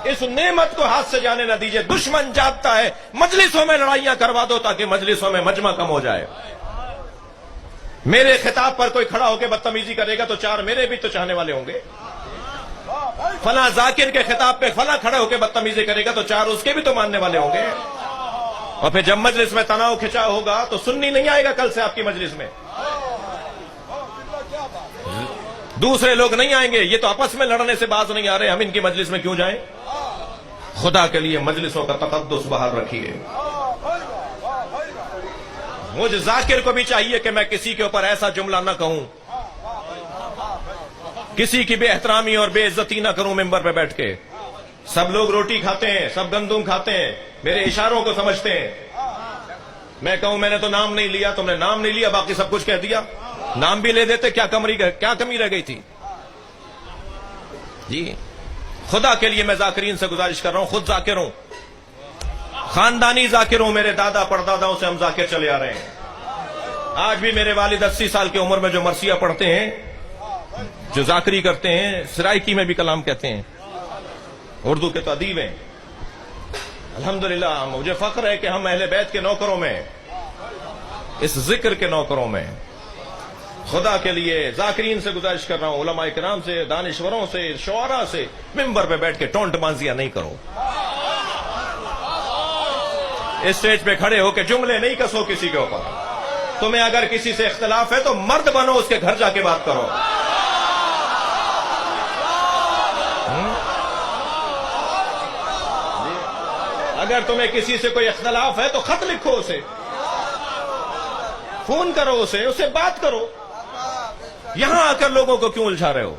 اس نعمت کو ہاتھ سے جانے نہ دیجیے. دشمن جانتا ہے مجلسوں میں لڑائیاں کروا دو تاکہ مجلسوں میں مجمع کم ہو جائے. میرے خطاب پر کوئی کھڑا ہو کے بدتمیزی کرے گا تو چار میرے بھی تو چاہنے والے ہوں گے. فلاں ذاکر کے خطاب پہ فلاں کھڑا ہو کے بدتمیزی کرے گا تو چار اس کے بھی تو ماننے والے ہوں گے. اور پھر جب مجلس میں تناؤ کھچا ہوگا تو سنی نہیں آئے گا کل سے آپ کی مجلس میں. دوسرے لوگ نہیں آئیں گے. یہ تو آپس میں لڑنے سے باز نہیں آ رہے, ہم ان کی مجلس میں کیوں جائیں؟ خدا کے لیے مجلسوں کا تقدس بحال رکھیے. مجھے ذاکر کو بھی چاہیے کہ میں کسی کے اوپر ایسا جملہ نہ کہوں, کسی کی بے احترامی اور بے عزتی نہ کروں ممبر پہ بیٹھ کے. سب لوگ روٹی کھاتے ہیں, سب گندم کھاتے ہیں, میرے اشاروں کو سمجھتے ہیں. میں کہوں میں نے تو نام نہیں لیا, تم نے نام نہیں لیا, باقی سب کچھ کہہ دیا. نام بھی لے دیتے, کیا کمی رہ گئی تھی؟ جی خدا کے لیے میں ذاکرین سے گزارش کر رہا ہوں, خود ذاکر ہوں, خاندانی ذاکر ہوں. میرے دادا پرداداؤں سے ہم ذاکر چلے آ رہے ہیں. آج بھی میرے والد 80 سال کی عمر میں جو مرثیہ پڑھتے ہیں, جو ذاکری کرتے ہیں, سرائکی میں بھی کلام کہتے ہیں, اردو کے تو ادیب ہیں. الحمدللہ مجھے فخر ہے کہ ہم اہل بیت کے نوکروں میں, اس ذکر کے نوکروں میں. خدا کے لیے ذاکرین سے گزارش کر رہا ہوں, علماء کرام سے, دانشوروں سے, شعراء سے, ممبر پہ بیٹھ کے ٹونٹ بازیاں نہیں کرو. اسٹیج پہ کھڑے ہو کے جملے نہیں کسو کسی کے اوپر. تمہیں اگر کسی سے اختلاف ہے تو مرد بنو, اس کے گھر جا کے بات کرو. اگر تمہیں کسی سے کوئی اختلاف ہے تو خط لکھو اسے, فون کرو اسے بات کرو. یہاں آ کر لوگوں کو کیوں الجھا رہے ہو؟